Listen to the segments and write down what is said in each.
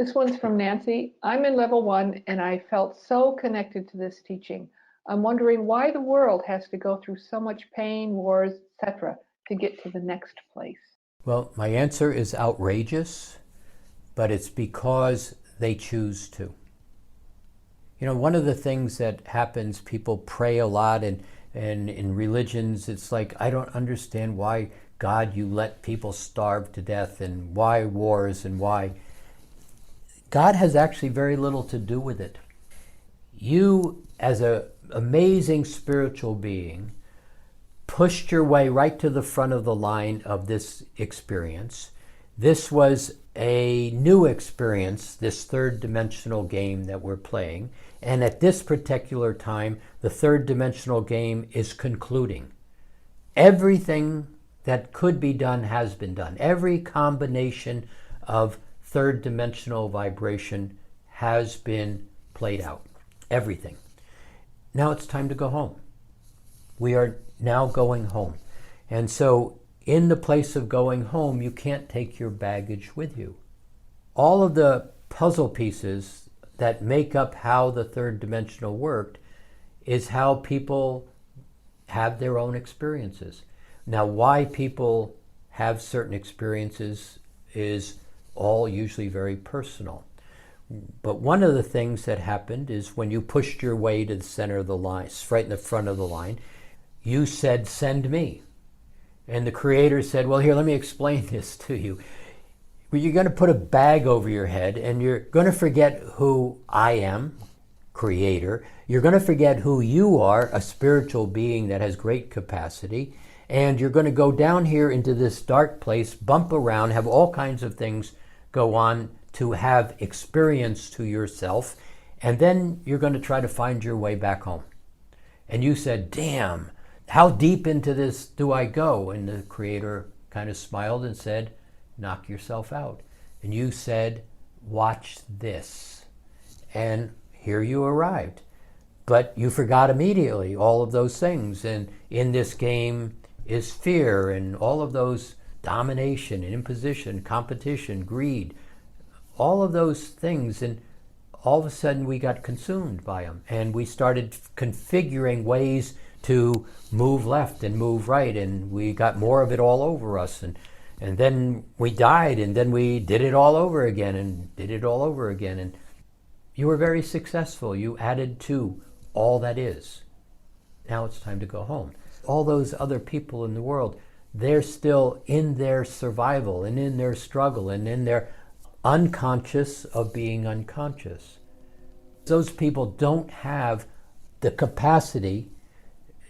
This one's from Nancy. I'm in level 1 and I felt so connected to this teaching. I'm wondering why the world has to go through so much pain, wars, etc. to get to the next place. Well, my answer is outrageous, but it's because they choose to. You know, one of the things that happens, people pray a lot, and in religions, it's like, I don't understand why, God, you let people starve to death, and why wars, and why. God has actually very little to do with it. You, as an amazing spiritual being, pushed your way right to the front of the line of this experience. This was a new experience, this third dimensional game that we're playing. And at this particular time, the third dimensional game is concluding. Everything that could be done has been done. Every combination of third dimensional vibration has been played out. Everything. Now it's time to go home. We are now going home. And so in the place of going home, you can't take your baggage with you. All of the puzzle pieces that make up how the third dimensional worked is how people have their own experiences. Now, why people have certain experiences is all usually very personal. But one of the things that happened is when you pushed your way to the center of the line, right in the front of the line, you said, send me. And the Creator said, well, here, let me explain this to you. You're going to put a bag over your head and you're going to forget who I am, Creator. You're going to forget who you are, a spiritual being that has great capacity. And you're going to go down here into this dark place, bump around, have all kinds of things go on to have experience to yourself. And then you're going to try to find your way back home. And you said, damn, how deep into this do I go? And the Creator kind of smiled and said, knock yourself out. And you said, watch this. And here you arrived. But you forgot immediately all of those things. And in this game is fear and all of those domination and imposition, competition, greed, all of those things. And all of a sudden we got consumed by them. And we started configuring ways to move left and move right. And we got more of it all over us. And then we died, and then we did it all over again and did it all over again. And you were very successful. You added to all that is. Now it's time to go home. All those other people in the world, they're still in their survival and in their struggle and in their unconscious of being unconscious. Those people don't have the capacity,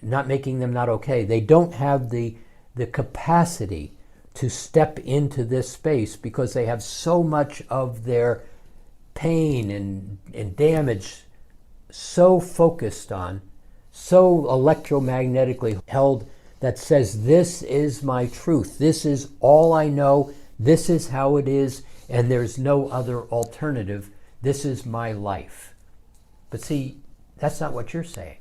not making them not okay, they don't have the capacity to step into this space because they have so much of their pain and damage so focused on, so electromagnetically held, that says, this is my truth, this is all I know, this is how it is, and there's no other alternative, this is my life. But see, that's not what you're saying.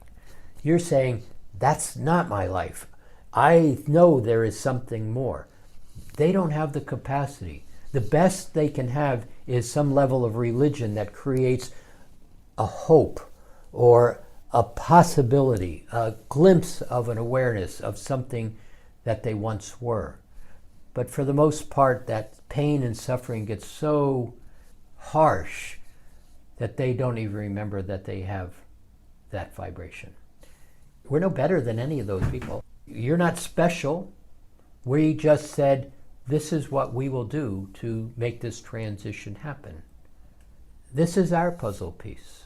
You're saying, that's not my life. I know there is something more. They don't have the capacity. The best they can have is some level of religion that creates a hope or a possibility, a glimpse of an awareness of something that they once were. But for the most part, that pain and suffering gets so harsh that they don't even remember that they have that vibration. We're no better than any of those people. You're not special. We just said, this is what we will do to make this transition happen. This is our puzzle piece.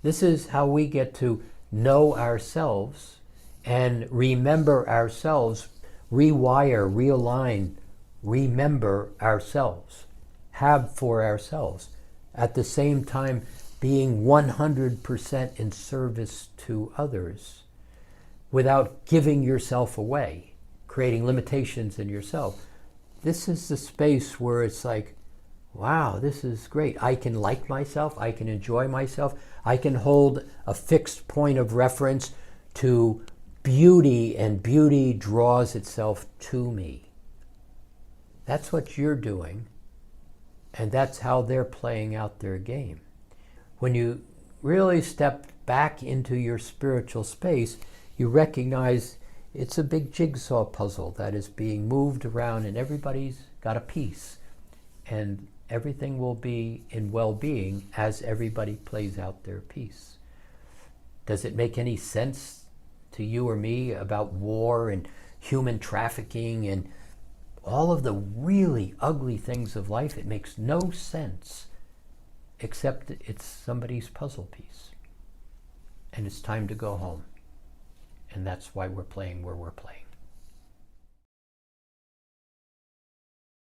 This is how we get to know ourselves and remember ourselves, rewire, realign, remember ourselves, have for ourselves, at the same time being 100% in service to others without giving yourself away, creating limitations in yourself. This is the space where it's like, wow, this is great. I can like myself. I can enjoy myself. I can hold a fixed point of reference to beauty, and beauty draws itself to me. That's what you're doing. And that's how they're playing out their game. When you really step back into your spiritual space, you recognize it's a big jigsaw puzzle that is being moved around, and everybody's got a piece. And everything will be in well-being as everybody plays out their piece. Does it make any sense to you or me about war and human trafficking and all of the really ugly things of life? It makes no sense, except it's somebody's puzzle piece. And it's time to go home. And that's why we're playing where we're playing.